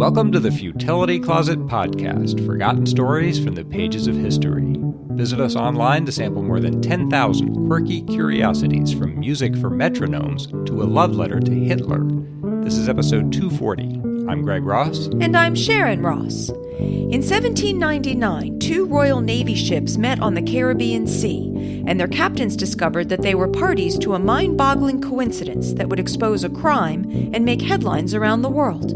Welcome to the Futility Closet podcast, forgotten stories from the pages of history. Visit us online to sample more than 10,000 quirky curiosities, from music for metronomes to a love letter to Hitler. This is episode 240. I'm Greg Ross. And I'm Sharon Ross. In 1799, two Royal Navy ships met on the Caribbean Sea, and their captains discovered that they were parties to a mind-boggling coincidence that would expose a crime and make headlines around the world.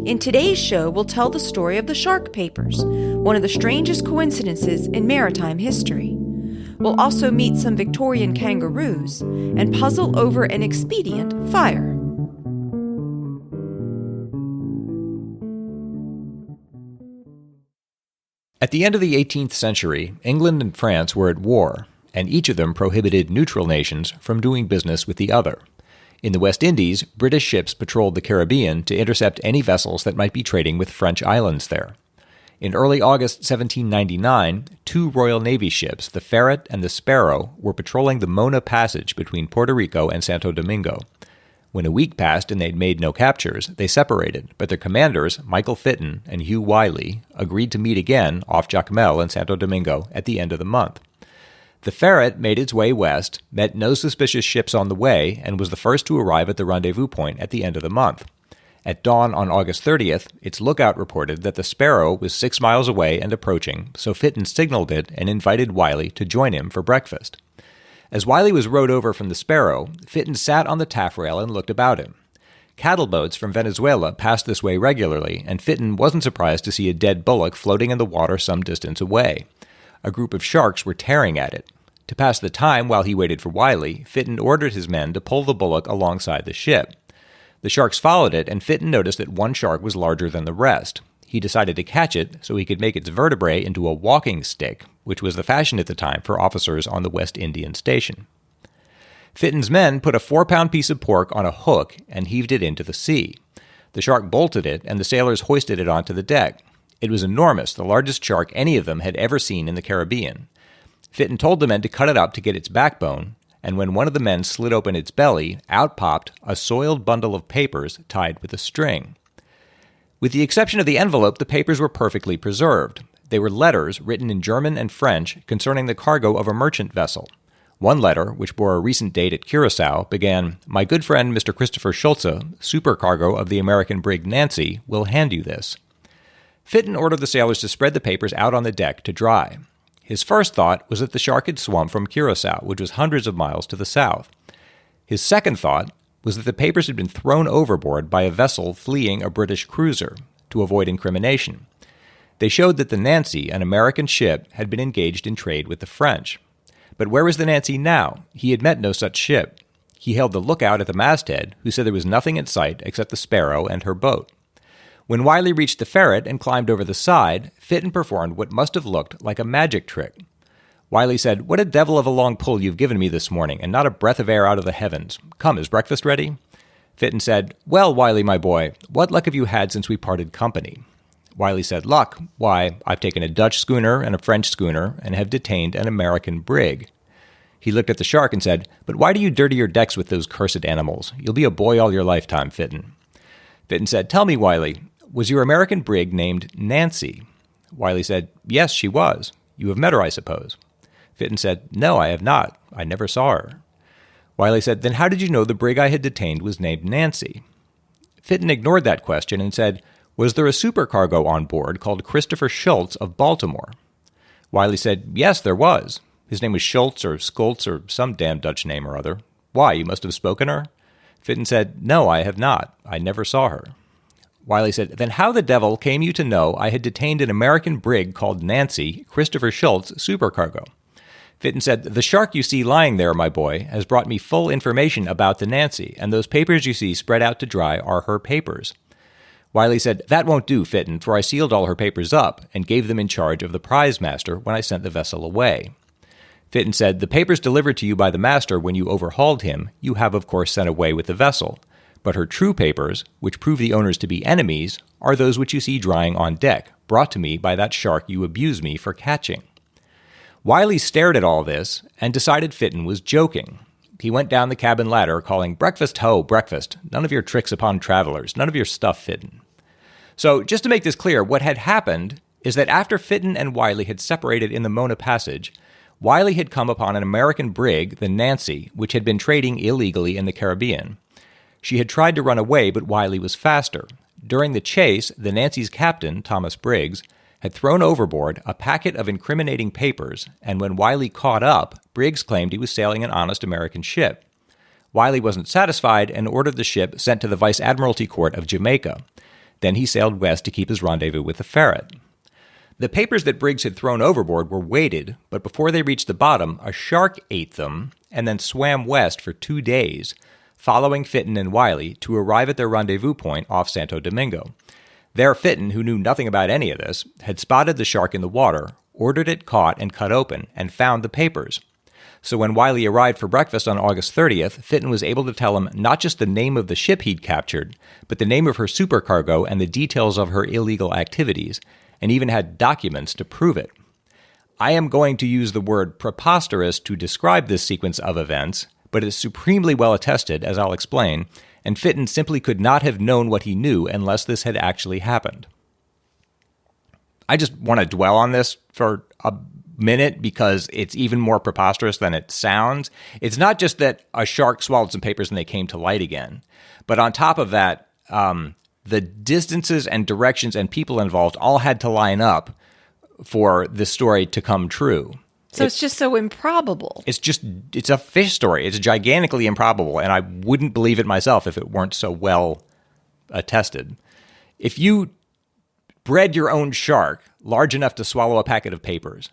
In today's show, we'll tell the story of the Shark Papers, one of the strangest coincidences in maritime history. We'll also meet some Victorian kangaroos and puzzle over an expedient, fire. At the end of the 18th century, England and France were at war, and each of them prohibited neutral nations from doing business with the other. In the West Indies, British ships patrolled the Caribbean to intercept any vessels that might be trading with French islands there. In early August 1799, two Royal Navy ships, the Ferret and the Sparrow, were patrolling the Mona Passage between Puerto Rico and Santo Domingo. When a week passed and they'd made no captures, they separated, but their commanders, Michael Fitton and Hugh Wiley, agreed to meet again off Jacmel in Santo Domingo at the end of the month. The Ferret made its way west, met no suspicious ships on the way, and was the first to arrive at the rendezvous point at the end of the month. At dawn on August 30th, its lookout reported that the Sparrow was 6 miles away and approaching, so Fitton signaled it and invited Wiley to join him for breakfast. As Wiley was rowed over from the Sparrow, Fitton sat on the taffrail and looked about him. Cattle boats from Venezuela passed this way regularly, and Fitton wasn't surprised to see a dead bullock floating in the water some distance away. A group of sharks were tearing at it. To pass the time while he waited for Wiley, Fitton ordered his men to pull the bullock alongside the ship. The sharks followed it, and Fitton noticed that one shark was larger than the rest. He decided to catch it so he could make its vertebrae into a walking stick, which was the fashion at the time for officers on the West Indian station. Fitton's men put a 4-pound piece of pork on a hook and heaved it into the sea. The shark bolted it, and the sailors hoisted it onto the deck. It was enormous, the largest shark any of them had ever seen in the Caribbean. Fitton told the men to cut it up to get its backbone, and when one of the men slid open its belly, out popped a soiled bundle of papers tied with a string. With the exception of the envelope, the papers were perfectly preserved. They were letters written in German and French concerning the cargo of a merchant vessel. One letter, which bore a recent date at Curacao, began, "My good friend Mr. Christopher Schulze, supercargo of the American brig Nancy, will hand you this." Fitton ordered the sailors to spread the papers out on the deck to dry. His first thought was that the shark had swum from Curacao, which was hundreds of miles to the south. His second thought was that the papers had been thrown overboard by a vessel fleeing a British cruiser to avoid incrimination. They showed that the Nancy, an American ship, had been engaged in trade with the French. But where was the Nancy now? He had met no such ship. He hailed the lookout at the masthead, who said there was nothing in sight except the Sparrow and her boat. When Wiley reached the Ferret and climbed over the side, Fitton performed what must have looked like a magic trick. Wiley said, "What a devil of a long pull you've given me this morning, and not a breath of air out of the heavens. Come, is breakfast ready?" Fitton said, "Well, Wiley, my boy, what luck have you had since we parted company?" Wiley said, "Luck? Why, I've taken a Dutch schooner and a French schooner and have detained an American brig." He looked at the shark and said, "But why do you dirty your decks with those cursed animals? You'll be a boy all your lifetime, Fitton." Fitton said, "Tell me, Wiley, was your American brig named Nancy?" Wiley said, "Yes, she was. You have met her, I suppose." Fitton said, "No, I have not. I never saw her." Wiley said, "Then how did you know the brig I had detained was named Nancy?" Fitton ignored that question and said, "Was there a supercargo on board called Christopher Schulze of Baltimore?" Wiley said, "Yes, there was. His name was Schultz or Skoltz or some damn Dutch name or other. Why, you must have spoken her?" Fitton said, "No, I have not. I never saw her." Wiley said, "Then how the devil came you to know I had detained an American brig called Nancy, Christopher Schultz, supercargo?" Fitton said, "The shark you see lying there, my boy, has brought me full information about the Nancy, and those papers you see spread out to dry are her papers." Wiley said, "That won't do, Fitton, for I sealed all her papers up and gave them in charge of the prize master when I sent the vessel away." Fitton said, "The papers delivered to you by the master when you overhauled him, you have of course sent away with the vessel. But her true papers, which prove the owners to be enemies, are those which you see drying on deck, brought to me by that shark you abuse me for catching." Wiley stared at all this and decided Fitton was joking. He went down the cabin ladder, calling, "Breakfast, ho, breakfast. None of your tricks upon travelers. None of your stuff, Fitton." So just to make this clear, what had happened is that after Fitton and Wiley had separated in the Mona Passage, Wiley had come upon an American brig, the Nancy, which had been trading illegally in the Caribbean. She had tried to run away, but Wiley was faster. During the chase, the Nancy's captain, Thomas Briggs, had thrown overboard a packet of incriminating papers, and when Wiley caught up, Briggs claimed he was sailing an honest American ship. Wiley wasn't satisfied and ordered the ship sent to the Vice Admiralty Court of Jamaica. Then he sailed west to keep his rendezvous with the Ferret. The papers that Briggs had thrown overboard were weighted, but before they reached the bottom, a shark ate them and then swam west for 2 days, following Fitton and Wiley to arrive at their rendezvous point off Santo Domingo. There, Fitton, who knew nothing about any of this, had spotted the shark in the water, ordered it caught and cut open, and found the papers. So when Wiley arrived for breakfast on August 30th, Fitton was able to tell him not just the name of the ship he'd captured, but the name of her supercargo and the details of her illegal activities, and even had documents to prove it. I am going to use the word preposterous to describe this sequence of events, but it's supremely well attested, as I'll explain, and Fitton simply could not have known what he knew unless this had actually happened. I just want to dwell on this for a minute because it's even more preposterous than it sounds. It's not just that a shark swallowed some papers and they came to light again, but on top of that, the distances and directions and people involved all had to line up for this story to come true. So it's just so improbable. It's a fish story. It's gigantically improbable, and I wouldn't believe it myself if it weren't so well attested. If you bred your own shark large enough to swallow a packet of papers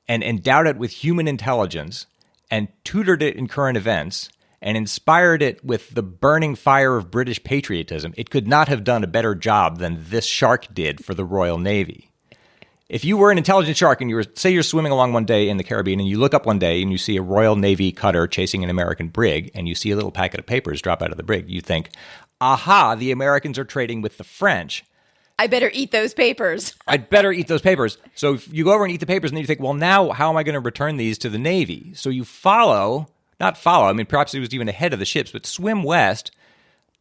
and endowed it with human intelligence and tutored it in current events and inspired it with the burning fire of British patriotism, it could not have done a better job than this shark did for the Royal Navy. If you were an intelligent shark and say you're swimming along one day in the Caribbean and you look up one day and you see a Royal Navy cutter chasing an American brig and you see a little packet of papers drop out of the brig, you think, aha, the Americans are trading with the French. I better eat those papers. I'd better eat those papers. So if you go over and eat the papers and then you think, well, now how am I going to return these to the Navy? So you perhaps it was even ahead of the ships, but swim west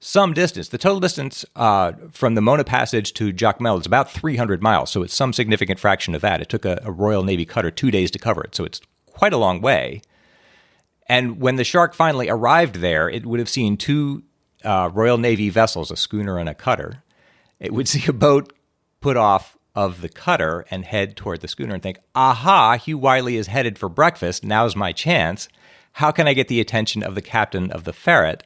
some distance. The total distance from the Mona Passage to Jacmel is about 300 miles, so it's some significant fraction of that. It took a Royal Navy cutter 2 days to cover it, so it's quite a long way. And when the shark finally arrived there, it would have seen two Royal Navy vessels, a schooner and a cutter. It would see a boat put off of the cutter and head toward the schooner and think, aha, Hugh Wiley is headed for breakfast. Now's my chance. How can I get the attention of the captain of the Ferret?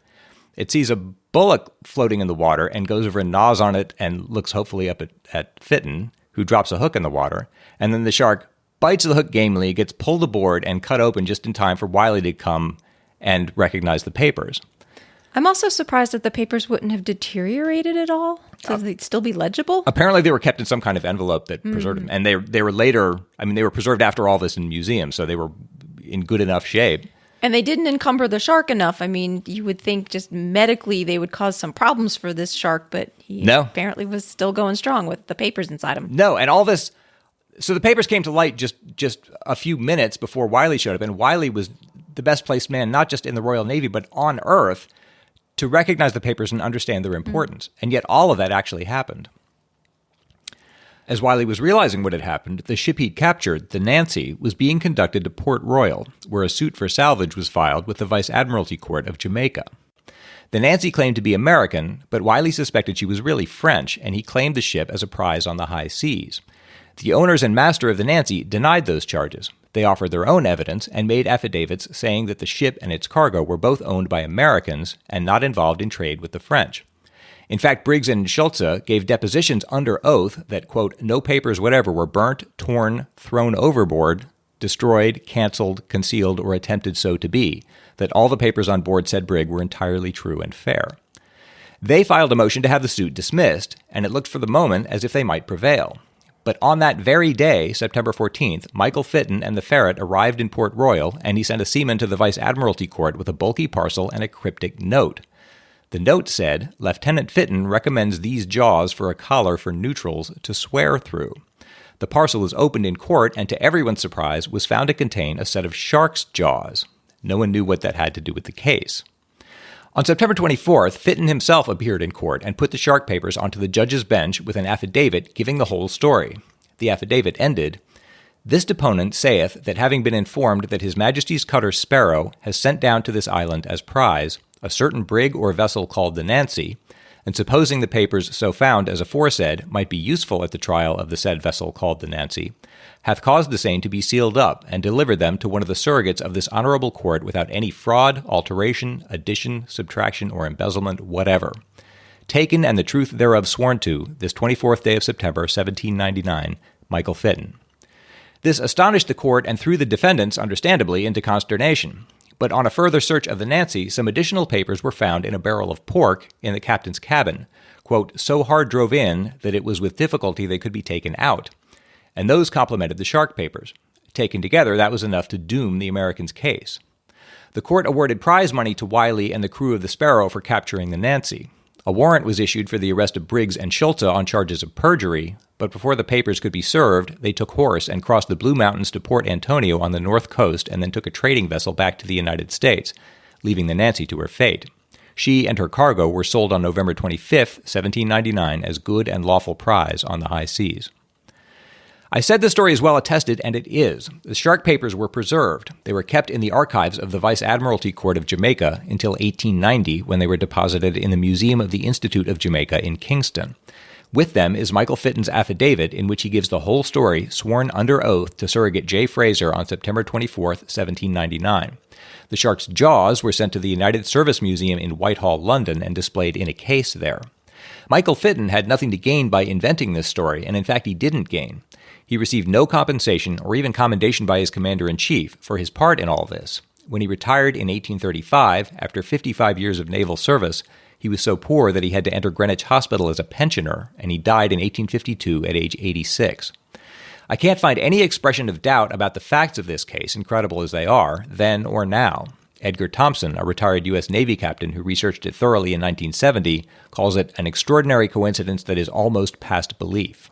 It sees a bullock floating in the water and goes over and gnaws on it and looks hopefully up at Fitton, who drops a hook in the water. And then the shark bites the hook gamely, gets pulled aboard and cut open just in time for Wiley to come and recognize the papers. I'm also surprised that the papers wouldn't have deteriorated at all, so they'd still be legible. Apparently they were kept in some kind of envelope that preserved them. And they were later, they were preserved after all this in museums, so they were in good enough shape. And they didn't encumber the shark enough. You would think just medically they would cause some problems for this shark, but he apparently was still going strong with the papers inside him. No, and all this... So the papers came to light just a few minutes before Wiley showed up, and Wiley was the best placed man, not just in the Royal Navy, but on Earth, to recognize the papers and understand their importance. And yet all of that actually happened. As Wiley was realizing what had happened, the ship he'd captured, the Nancy, was being conducted to Port Royal, where a suit for salvage was filed with the Vice Admiralty Court of Jamaica. The Nancy claimed to be American, but Wiley suspected she was really French, and he claimed the ship as a prize on the high seas. The owners and master of the Nancy denied those charges. They offered their own evidence and made affidavits saying that the ship and its cargo were both owned by Americans and not involved in trade with the French. In fact, Briggs and Schulze gave depositions under oath that, quote, no papers whatever were burnt, torn, thrown overboard, destroyed, canceled, concealed, or attempted so to be, that all the papers on board said brig were entirely true and fair. They filed a motion to have the suit dismissed, and it looked for the moment as if they might prevail. But on that very day, September 14th, Michael Fitton and the Ferret arrived in Port Royal, and he sent a seaman to the Vice Admiralty Court with a bulky parcel and a cryptic note. The note said, Lieutenant Fitton recommends these jaws for a collar for neutrals to swear through. The parcel was opened in court and, to everyone's surprise, was found to contain a set of shark's jaws. No one knew what that had to do with the case. On September 24th, Fitton himself appeared in court and put the shark papers onto the judge's bench with an affidavit giving the whole story. The affidavit ended, "This deponent saith that having been informed that His Majesty's cutter Sparrow has sent down to this island as prize a certain brig or vessel called the Nancy, and supposing the papers so found as aforesaid might be useful at the trial of the said vessel called the Nancy, hath caused the same to be sealed up, and delivered them to one of the surrogates of this honorable court without any fraud, alteration, addition, subtraction, or embezzlement whatever. Taken and the truth thereof sworn to, this 24th day of September, 1799, Michael Fitton." This astonished the court and threw the defendants, understandably, into consternation. But on a further search of the Nancy, some additional papers were found in a barrel of pork in the captain's cabin, quote, "so hard drove in that it was with difficulty they could be taken out," and those complemented the shark papers. Taken together, that was enough to doom the Americans' case. The court awarded prize money to Wiley and the crew of the Sparrow for capturing the Nancy. A warrant was issued for the arrest of Briggs and Schulze on charges of perjury, but before the papers could be served, they took horse and crossed the Blue Mountains to Port Antonio on the north coast and then took a trading vessel back to the United States, leaving the Nancy to her fate. She and her cargo were sold on November 25th, 1799, as good and lawful prize on the high seas. I said the story is well attested, and it is. The shark papers were preserved. They were kept in the archives of the Vice Admiralty Court of Jamaica until 1890, when they were deposited in the Museum of the Institute of Jamaica in Kingston. With them is Michael Fitton's affidavit, in which he gives the whole story, sworn under oath to surrogate J. Fraser on September 24th, 1799. The shark's jaws were sent to the United Service Museum in Whitehall, London, and displayed in a case there. Michael Fitton had nothing to gain by inventing this story, and in fact he didn't gain. He received no compensation or even commendation by his commander-in-chief for his part in all this. When he retired in 1835, after 55 years of naval service, he was so poor that he had to enter Greenwich Hospital as a pensioner, and he died in 1852 at age 86. I can't find any expression of doubt about the facts of this case, incredible as they are, then or now. Edgar Thompson, a retired U.S. Navy captain who researched it thoroughly in 1970, calls it an extraordinary coincidence that is almost past belief.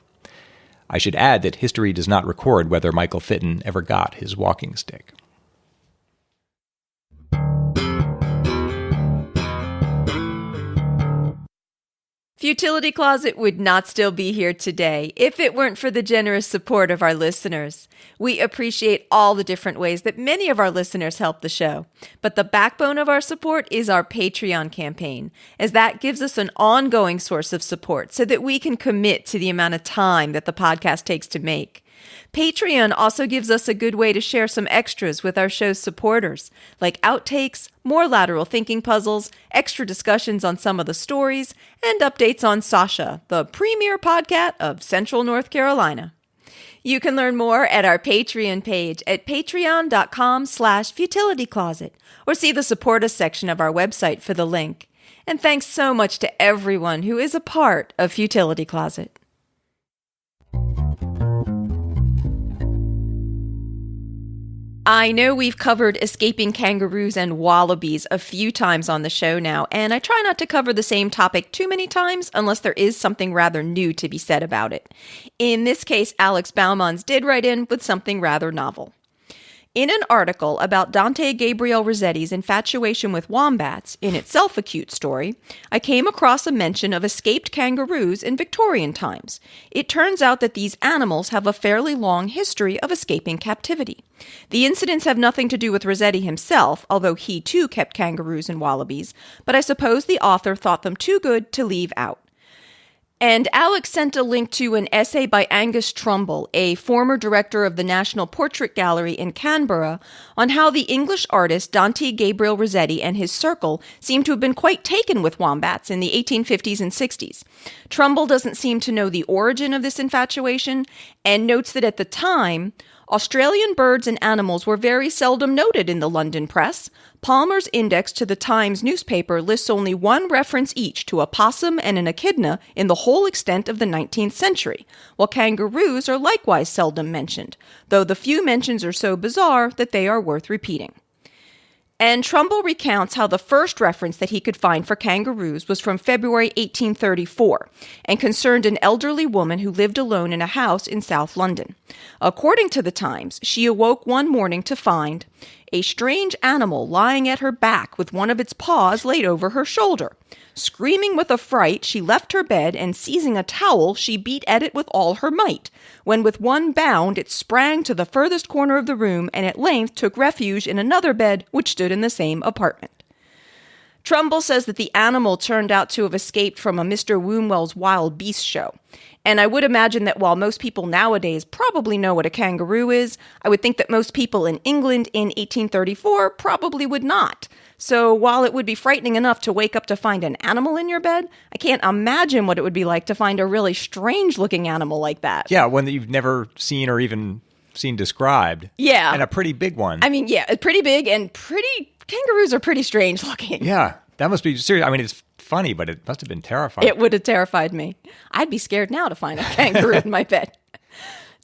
I should add that history does not record whether Michael Fitton ever got his walking stick. Futility Closet would not still be here today if it weren't for the generous support of our listeners. We appreciate all the different ways that many of our listeners help the show, but the backbone of our support is our Patreon campaign, as that gives us an ongoing source of support so that we can commit to the amount of time that the podcast takes to make. Patreon also gives us a good way to share some extras with our show's supporters, like outtakes, more lateral thinking puzzles, extra discussions on some of the stories, and updates on Sasha, the premier podcast of Central North Carolina. You can learn more at our Patreon page at patreon.com/futilitycloset, or see the Support Us section of our website for the link. And thanks so much to everyone who is a part of Futility Closet. I know we've covered escaping kangaroos and wallabies a few times on the show now, and I try not to cover the same topic too many times unless there is something rather new to be said about it. In this case, Alex Baumans did write in with something rather novel. In an article about Dante Gabriel Rossetti's infatuation with wombats, in itself a cute story, I came across a mention of escaped kangaroos in Victorian times. It turns out that these animals have a fairly long history of escaping captivity. The incidents have nothing to do with Rossetti himself, although he too kept kangaroos and wallabies, but I suppose the author thought them too good to leave out. And Alex sent a link to an essay by Angus Trumbull, a former director of the National Portrait Gallery in Canberra, on how the English artist Dante Gabriel Rossetti and his circle seem to have been quite taken with wombats in the 1850s and 60s. Trumbull doesn't seem to know the origin of this infatuation, and notes that at the time, Australian birds and animals were very seldom noted in the London press. Palmer's index to the Times newspaper lists only one reference each to a possum and an echidna in the whole extent of the 19th century, while kangaroos are likewise seldom mentioned, though the few mentions are so bizarre that they are worth repeating. And Trumbull recounts how the first reference that he could find for kangaroos was from February 1834 and concerned an elderly woman who lived alone in a house in South London. According to the Times, she awoke one morning to find a strange animal lying at her back with one of its paws laid over her shoulder. Screaming with affright, she left her bed, and seizing a towel, she beat at it with all her might, when with one bound it sprang to the furthest corner of the room, and at length took refuge in another bed which stood in the same apartment. Trumbull says that the animal turned out to have escaped from a Mr. Wombwell's wild beast show. And I would imagine that while most people nowadays probably know what a kangaroo is, I would think that most people in England in 1834 probably would not. So while it would be frightening enough to wake up to find an animal in your bed, I can't imagine what it would be like to find a really strange-looking animal like that. Yeah, one that you've never seen or even seen described. Yeah. And a pretty big one. I mean, yeah, pretty big and kangaroos are pretty strange looking. Yeah, that must be serious. I mean, it's funny, but it must have been terrifying. It would have terrified me. I'd be scared now to find a kangaroo in my bed.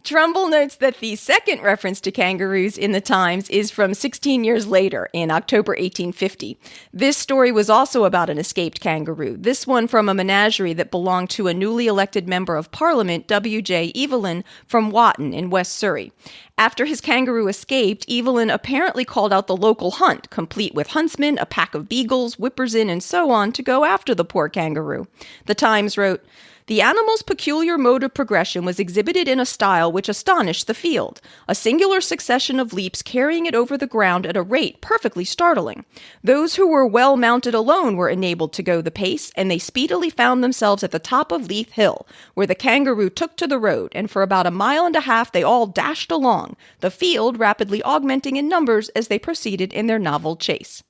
Trumbull notes that the second reference to kangaroos in the Times is from 16 years later, in October 1850. This story was also about an escaped kangaroo, this one from a menagerie that belonged to a newly elected member of Parliament, W.J. Evelyn, from Wotton in West Surrey. After his kangaroo escaped, Evelyn apparently called out the local hunt, complete with huntsmen, a pack of beagles, whippers-in, and so on, to go after the poor kangaroo. The Times wrote, "The animal's peculiar mode of progression was exhibited in a style which astonished the field, a singular succession of leaps carrying it over the ground at a rate perfectly startling. Those who were well mounted alone were enabled to go the pace, and they speedily found themselves at the top of Leith Hill, where the kangaroo took to the road, and for about a mile and a half they all dashed along, the field rapidly augmenting in numbers as they proceeded in their novel chase."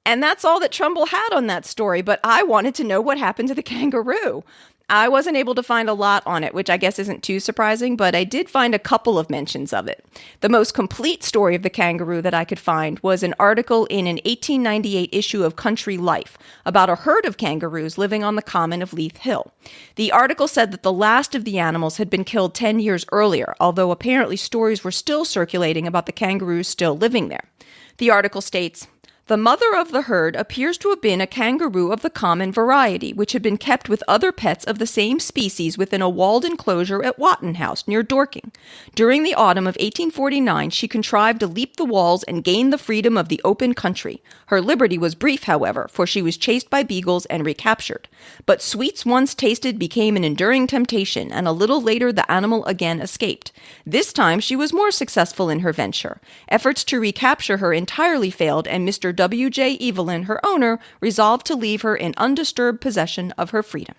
And that's all that Trumbull had on that story, but I wanted to know what happened to the kangaroo. I wasn't able to find a lot on it, which I guess isn't too surprising, but I did find a couple of mentions of it. The most complete story of the kangaroo that I could find was an article in an 1898 issue of Country Life about a herd of kangaroos living on the common of Leith Hill. The article said that the last of the animals had been killed 10 years earlier, although apparently stories were still circulating about the kangaroos still living there. The article states, "The mother of the herd appears to have been a kangaroo of the common variety, which had been kept with other pets of the same species within a walled enclosure at Wotton House, near Dorking. During the autumn of 1849, she contrived to leap the walls and gain the freedom of the open country. Her liberty was brief, however, for she was chased by beagles and recaptured. But sweets once tasted became an enduring temptation, and a little later the animal again escaped. This time she was more successful in her venture. Efforts to recapture her entirely failed, and Mr. W.J. Evelyn, her owner, resolved to leave her in undisturbed possession of her freedom."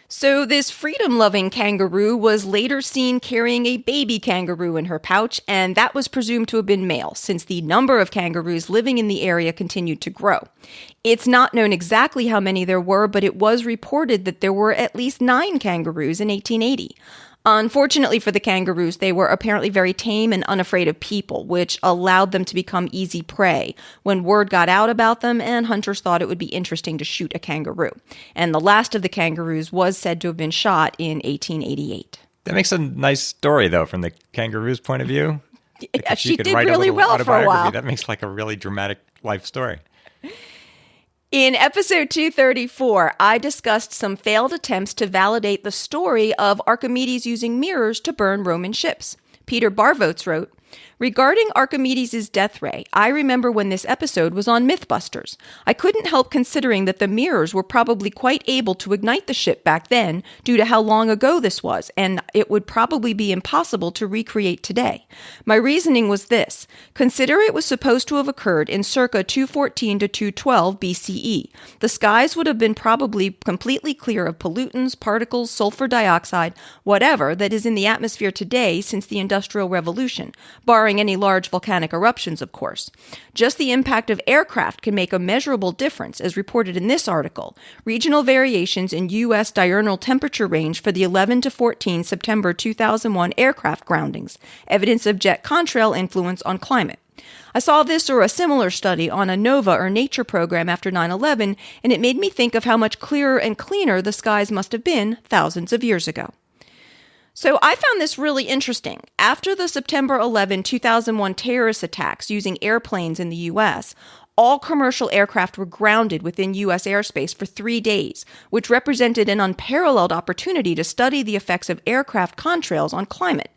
So this freedom-loving kangaroo was later seen carrying a baby kangaroo in her pouch, and that was presumed to have been male, since the number of kangaroos living in the area continued to grow. It's not known exactly how many there were, but it was reported that there were at least 9 kangaroos in 1880. Unfortunately for the kangaroos, they were apparently very tame and unafraid of people, which allowed them to become easy prey when word got out about them and hunters thought it would be interesting to shoot a kangaroo. And the last of the kangaroos was said to have been shot in 1888. That makes a nice story, though, from the kangaroo's point of view. Yeah, she did really well for a while. That makes like a really dramatic life story. In episode 234, I discussed some failed attempts to validate the story of Archimedes using mirrors to burn Roman ships. Peter Barvotes wrote, "Regarding Archimedes' death ray, I remember when this episode was on Mythbusters. I couldn't help considering that the mirrors were probably quite able to ignite the ship back then due to how long ago this was, and it would probably be impossible to recreate today. My reasoning was this. Consider it was supposed to have occurred in circa 214 to 212 BCE. The skies would have been probably completely clear of pollutants, particles, sulfur dioxide, whatever that is in the atmosphere today since the Industrial Revolution, barring any large volcanic eruptions, of course. Just the impact of aircraft can make a measurable difference, as reported in this article. Regional variations in U.S. diurnal temperature range for the 11 to 14 September 2001 aircraft groundings, evidence of jet contrail influence on climate. I saw this or a similar study on a NOVA or Nature program after 9/11, and it made me think of how much clearer and cleaner the skies must have been thousands of years ago." So I found this really interesting. After the September 11, 2001 terrorist attacks using airplanes in the U.S., all commercial aircraft were grounded within U.S. airspace for 3 days, which represented an unparalleled opportunity to study the effects of aircraft contrails on climate.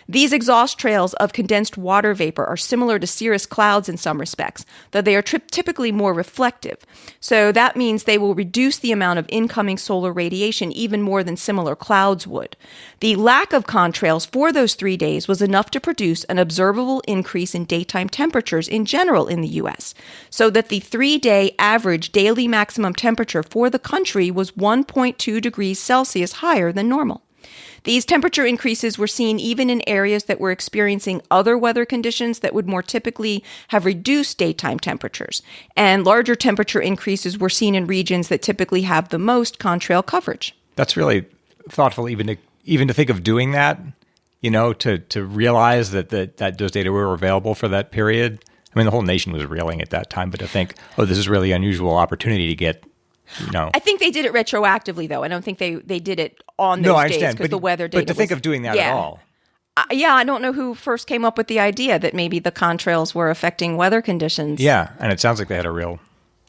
These exhaust trails of condensed water vapor are similar to cirrus clouds in some respects, though they are typically more reflective. So that means they will reduce the amount of incoming solar radiation even more than similar clouds would. The lack of contrails for those 3 days was enough to produce an observable increase in daytime temperatures in general in the U.S., so that the 3-day average daily maximum temperature for the country was 1.2 degrees Celsius higher than normal. These temperature increases were seen even in areas that were experiencing other weather conditions that would more typically have reduced daytime temperatures, and larger temperature increases were seen in regions that typically have the most contrail coverage. That's really thoughtful, even to think of doing that, to realize that those data were available for that period. I mean, the whole nation was reeling at that time, but to think, this is really unusual opportunity to get, I think they did it retroactively, though. I don't think they did it on those days because the weather data. But to think of doing that at all. I don't know who first came up with the idea that maybe the contrails were affecting weather conditions. Yeah, and it sounds like they had a real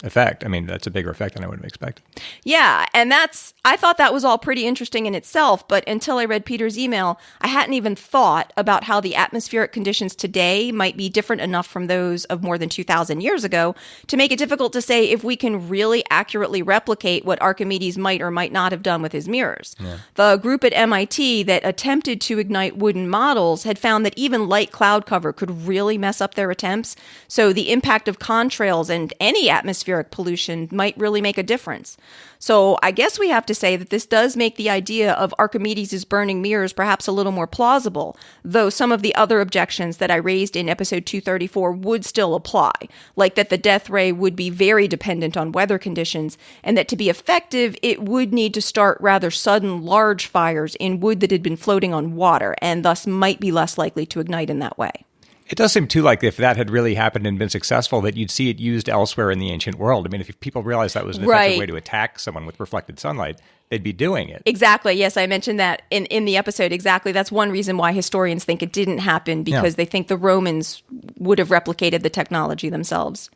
effect. I mean, that's a bigger effect than I would have expected. Yeah, and I thought that was all pretty interesting in itself, but until I read Peter's email, I hadn't even thought about how the atmospheric conditions today might be different enough from those of more than 2,000 years ago to make it difficult to say if we can really accurately replicate what Archimedes might or might not have done with his mirrors. Yeah. The group at MIT that attempted to ignite wooden models had found that even light cloud cover could really mess up their attempts, so the impact of contrails and any atmospheric pollution might really make a difference. So I guess we have to say that this does make the idea of Archimedes' burning mirrors perhaps a little more plausible, though some of the other objections that I raised in episode 234 would still apply, like that the death ray would be very dependent on weather conditions, and that to be effective, it would need to start rather sudden large fires in wood that had been floating on water, and thus might be less likely to ignite in that way. It does seem, too, like if that had really happened and been successful, that you'd see it used elsewhere in the ancient world. I mean, if people realized that was an effective way to attack someone with reflected sunlight, they'd be doing it. Exactly. Yes, I mentioned that in the episode. Exactly. That's one reason why historians think it didn't happen, because they think the Romans would have replicated the technology themselves.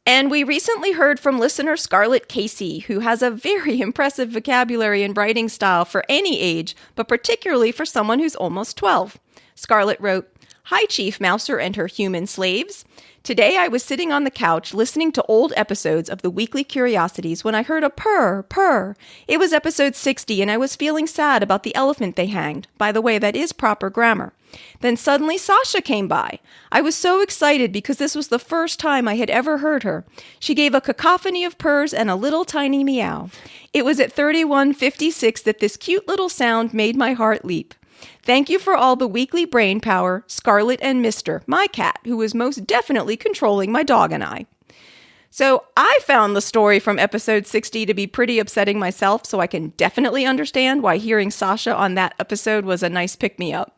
And we recently heard from listener Scarlett Casey, who has a very impressive vocabulary and writing style for any age, but particularly for someone who's almost 12. Scarlett wrote, "Hi, Chief Mouser and her human slaves. Today I was sitting on the couch listening to old episodes of the Weekly Curiosities when I heard a purr, purr. It was episode 60 and I was feeling sad about the elephant they hanged. By the way, that is proper grammar. Then suddenly Sasha came by. I was so excited because this was the first time I had ever heard her. She gave a cacophony of purrs and a little tiny meow. It was at 31:56 that this cute little sound made my heart leap. Thank you for all the weekly brain power, Scarlett and Mr., my cat, who was most definitely controlling my dog and I." So I found the story from episode 60 to be pretty upsetting myself, so I can definitely understand why hearing Sasha on that episode was a nice pick-me-up.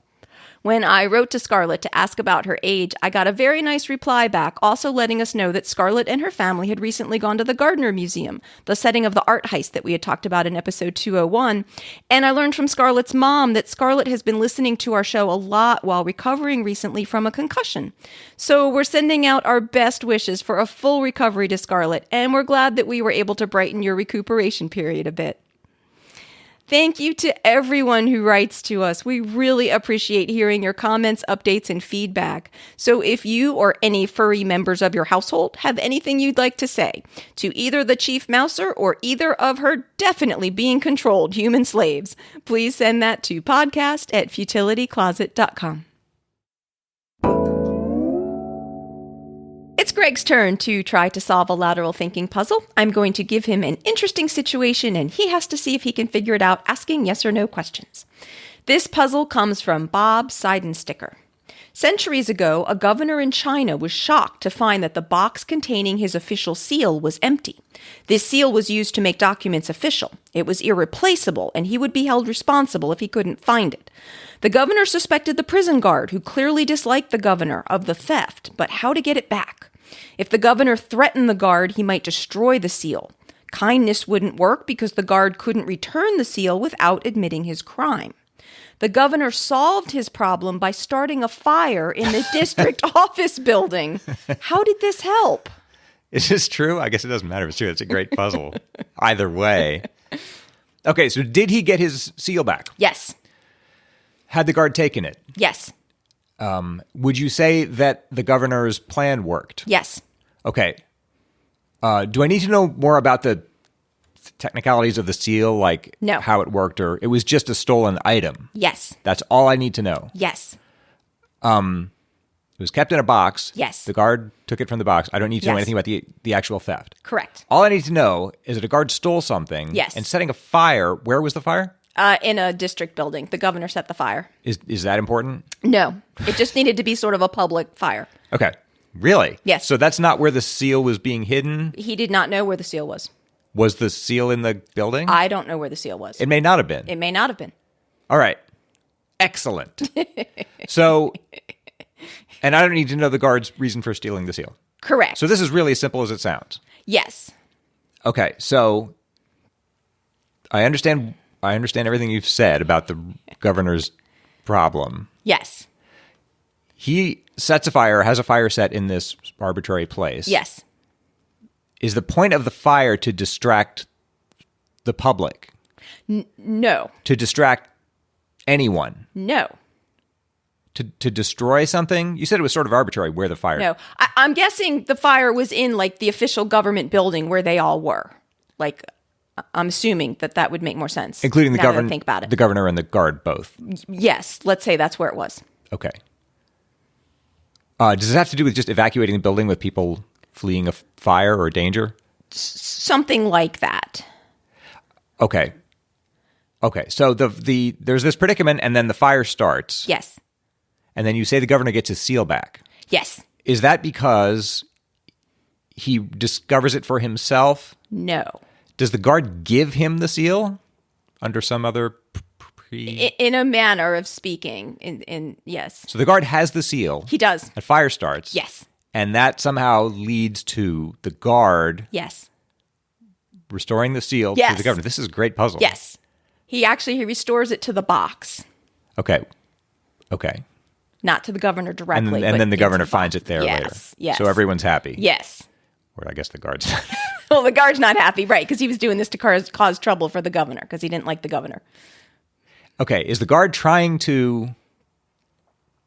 When I wrote to Scarlett to ask about her age, I got a very nice reply back, also letting us know that Scarlett and her family had recently gone to the Gardner Museum, the setting of the art heist that we had talked about in episode 201. And I learned from Scarlett's mom that Scarlett has been listening to our show a lot while recovering recently from a concussion. So we're sending out our best wishes for a full recovery to Scarlett, and we're glad that we were able to brighten your recuperation period a bit. Thank you to everyone who writes to us. We really appreciate hearing your comments, updates, and feedback. So if you or any furry members of your household have anything you'd like to say to either the Chief Mouser or either of her definitely being controlled human slaves, please send that to podcast@futilitycloset.com. It's Greg's turn to try to solve a lateral thinking puzzle. I'm going to give him an interesting situation, and he has to see if he can figure it out, asking yes or no questions. This puzzle comes from Bob Seidensticker. Centuries ago, a governor in China was shocked to find that the box containing his official seal was empty. This seal was used to make documents official. It was irreplaceable, and he would be held responsible if he couldn't find it. The governor suspected the prison guard, who clearly disliked the governor, of the theft, but how to get it back? If the governor threatened the guard, he might destroy the seal. Kindness wouldn't work because the guard couldn't return the seal without admitting his crime. The governor solved his problem by starting a fire in the district office building. How did this help? Is this true? I guess it doesn't matter if it's true. It's a great puzzle. Either way. Okay, so did he get his seal back? Yes. Had the guard taken it? Yes. Would you say that the governor's plan worked? Yes. Okay. Do I need to know more about the technicalities of the seal, like No. how it worked, or it was just a stolen item? Yes. That's all I need to know. Yes. It was kept in a box. Yes. The guard took it from the box. I don't need to know Yes. anything about the actual theft. Correct. All I need to know is that a guard stole something. Yes. And setting a fire. Where was the fire? In a district building. The governor set the fire. Is that important? No. It just needed to be sort of a public fire. Okay. Really? Yes. So that's not where the seal was being hidden? He did not know where the seal was. Was the seal in the building? I don't know where the seal was. It may not have been. It may not have been. All right. Excellent. So, and I don't need to know the guard's reason for stealing the seal. Correct. So this is really as simple as it sounds. Yes. Okay, so I understand everything you've said about the governor's problem. Yes. He sets a fire, has a fire set in this arbitrary place. Yes. Is the point of the fire to distract the public? No. To distract anyone? No. To destroy something? You said it was sort of arbitrary where the fire... No. I'm guessing the fire was in, like, the official government building where they all were. Like, I'm assuming that would make more sense. Including the now that I governor. think about it. The governor and the guard both. Yes. Let's say that's where it was. Okay. Does it have to do with just evacuating the building with people fleeing a fire or danger? Something like that. Okay. Okay. So there's this predicament, and then the fire starts. Yes. And then you say the governor gets his seal back. Yes. Is that because he discovers it for himself? No. Does the guard give him the seal under some other In a manner of speaking. In yes. So the guard has the seal. He does. A fire starts. Yes. And that somehow leads to the guard Yes. restoring the seal Yes. to the governor. This is a great puzzle. Yes. He restores it to the box. Okay. Okay. Not to the governor directly. And then the governor box. finds it there later. Yes. So everyone's happy. Yes. Or I guess the guard's not. Well, the guard's not happy, right? Because he was doing this to cause trouble for the governor because he didn't like the governor. Okay. Is the guard trying to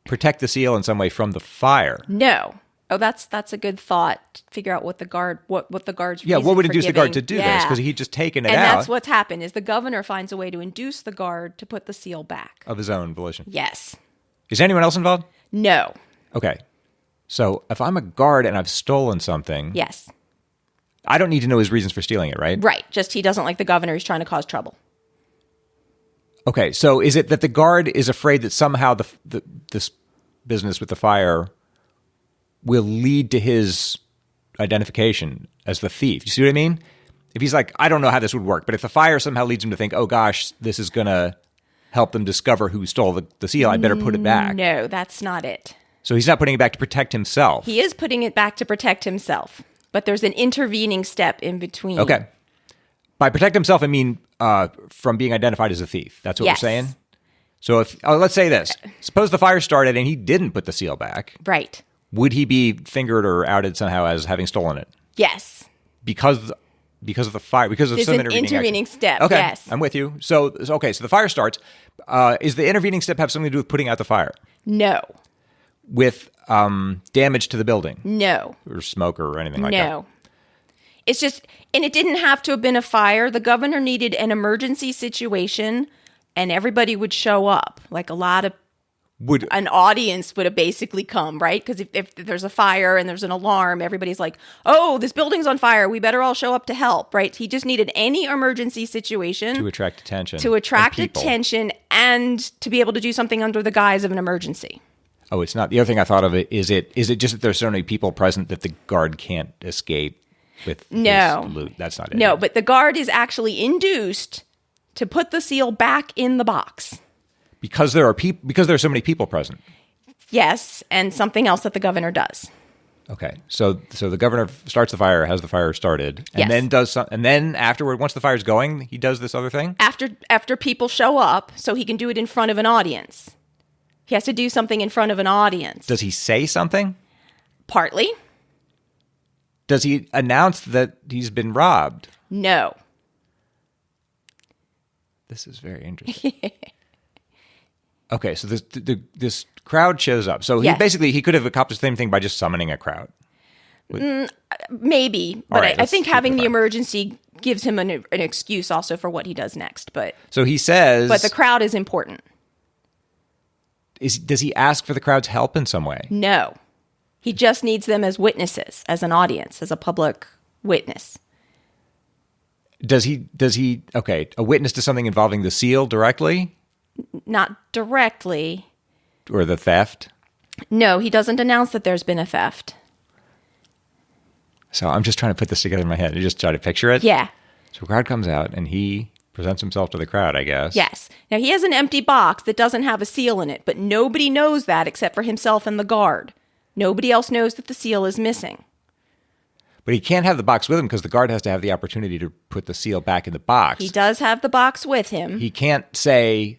protect the seal in some way from the fire? No. Oh, that's a good thought. Figure out what the guard's Yeah, reason what would for induce the guard to giving- do this? Because he'd just taken it and out that's what's happened is the governor finds a way to induce the guard to put the seal back. of his own volition. Yes. Is anyone else involved? No. Okay. So if I'm a guard and I've stolen something, Yes. I don't need to know his reasons for stealing it, right? Right. Just he doesn't like the governor. He's trying to cause trouble. Okay. So is it that the guard is afraid that somehow this business with the fire will lead to his identification as the thief? You see what I mean? If he's like, I don't know how this would work, but if the fire somehow leads him to think, oh gosh, this is going to help them discover who stole the seal, I better put it back. No, that's not it. So he's not putting it back to protect himself. He is putting it back to protect himself, but there's an intervening step in between. Okay. By protect himself, I mean from being identified as a thief. That's what Yes. we're saying? So let's say this. Suppose the fire started and he didn't put the seal back. Right. Would he be fingered or outed somehow as having stolen it? Yes. Because of the fire, because of There's some an intervening intervening action. step. Okay, Yes. I'm with you. So the fire starts. Is the intervening step have something to do with putting out the fire? No. With damage to the building? No. Or smoke or anything like that? No. It's just, and it didn't have to have been a fire. The governor needed an emergency situation, and everybody would show up. Like an audience would have basically come, right? Because if there's a fire and there's an alarm, everybody's like, oh, this building's on fire. We better all show up to help, right? He just needed any emergency situation. To attract attention. To attract and people. attention and to be able to do something under the guise of an emergency. Oh, it's not. The other thing I thought of is it just that there's so many people present that the guard can't escape with his loot? That's not it. No, but the guard is actually induced to put the seal back in the box. Because there are so many people present. Yes, and something else that the governor does. Okay, so the governor starts the fire, has the fire started, and Yes. then afterward, once the fire's going, he does this other thing. After people show up, so he can do it in front of an audience. He has to do something in front of an audience. Does he say something? Partly. Does he announce that he's been robbed? No. This is very interesting. Okay, so this crowd shows up. So he could have accomplished the same thing by just summoning a crowd. Maybe, but right, I think having the emergency gives him an excuse also for what he does next. But so he says, but the crowd is important. Does he ask for the crowd's help in some way? No, he just needs them as witnesses, as an audience, as a public witness. Does he? Okay, a witness to something involving the seal directly? Not directly. Or the theft? No, he doesn't announce that there's been a theft. So I'm just trying to put this together in my head. I just try to picture it. Yeah. So a crowd comes out and he presents himself to the crowd, I guess. Yes. Now he has an empty box that doesn't have a seal in it, but nobody knows that except for himself and the guard. Nobody else knows that the seal is missing. But he can't have the box with him because the guard has to have the opportunity to put the seal back in the box. He does have the box with him. He can't say,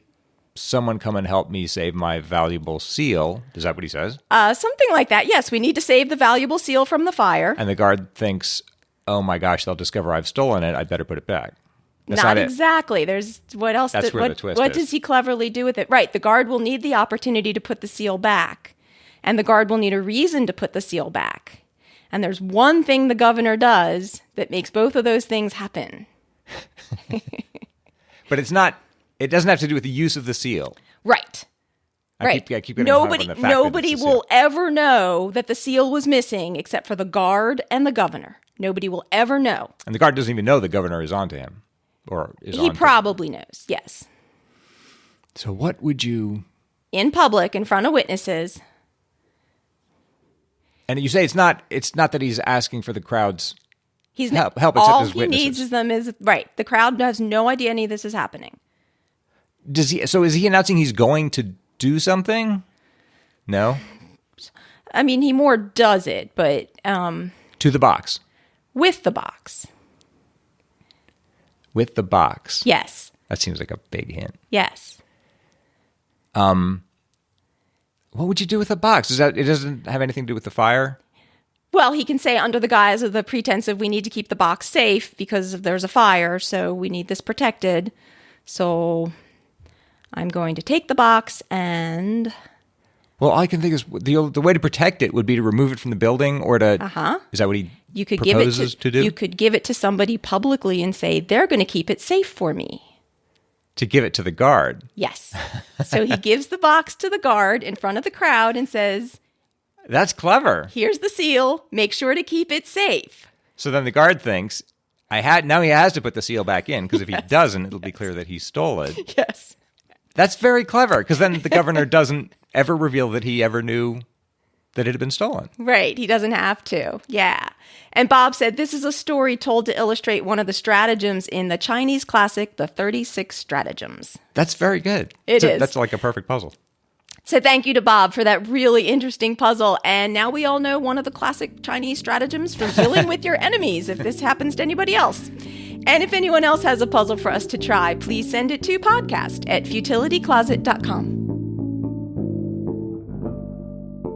someone come and help me save my valuable seal. Is that what he says? Something like that. Yes, we need to save the valuable seal from the fire. And the guard thinks, oh my gosh, they'll discover I've stolen it. I better put it back. That's not exactly. There's what else? That's where the twist what is. Does he cleverly do with it? Right. The guard will need the opportunity to put the seal back. And the guard will need a reason to put the seal back. And there's one thing the governor does that makes both of those things happen. But it's not... It doesn't have to do with the use of the seal. Right. I keep getting hung up on the fact nobody that it's a will seal. ever know that the seal was missing except for the guard and the governor. Nobody will ever know. And the guard doesn't even know the governor is onto him. Or is He probably knows, yes. So what would you... In public, in front of witnesses. And you say it's not that he's asking for the crowd's help except all as he witnesses. needs is them is... Right. The crowd has no idea any of this is happening. So is he announcing he's going to do something? No? I mean, he more does it, but... To the box. With the box. With the box. Yes. That seems like a big hint. Yes. What would you do with the box? It doesn't have anything to do with the fire? Well, he can say under the guise of the pretense of we need to keep the box safe because there's a fire, so we need this protected. So I'm going to take the box and... Well, all I can think is the way to protect it would be to remove it from the building or to... Is that what he proposes to do? You could give it to somebody publicly and say, they're going to keep it safe for me. To give it to the guard? Yes. So he gives the box to the guard in front of the crowd and says... That's clever. Here's the seal. Make sure to keep it safe. So then the guard thinks, now he has to put the seal back in, because if he doesn't, it'll be clear that he stole it. Yes. That's very clever, because then the governor doesn't ever reveal that he ever knew that it had been stolen. Right. He doesn't have to. Yeah. And Bob said, this is a story told to illustrate one of the stratagems in the Chinese classic, The 36 Stratagems. That's very good. It is. That's like a perfect puzzle. So thank you to Bob for that really interesting puzzle. And now we all know one of the classic Chinese stratagems for dealing with your enemies if this happens to anybody else. And if anyone else has a puzzle for us to try, please send it to podcast@futilitycloset.com.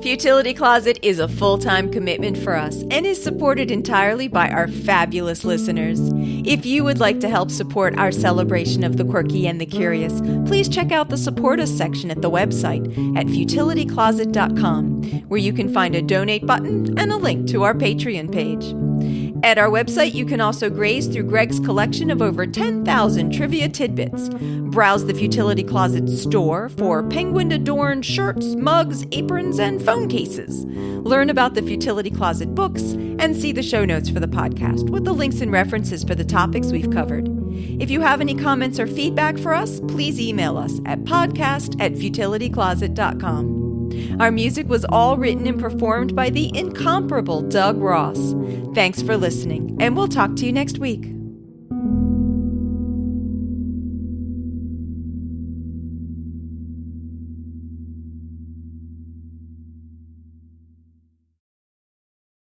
Futility Closet is a full-time commitment for us and is supported entirely by our fabulous listeners. If you would like to help support our celebration of the quirky and the curious, please check out the Support Us section at the website at futilitycloset.com, where you can find a donate button and a link to our Patreon page. At our website, you can also graze through Greg's collection of over 10,000 trivia tidbits. Browse the Futility Closet store for penguin-adorned shirts, mugs, aprons, and phone cases. Learn about the Futility Closet books and see the show notes for the podcast with the links and references for the topics we've covered. If you have any comments or feedback for us, please email us at podcast@futilitycloset.com. Our music was all written and performed by the incomparable Doug Ross. Thanks for listening, and we'll talk to you next week.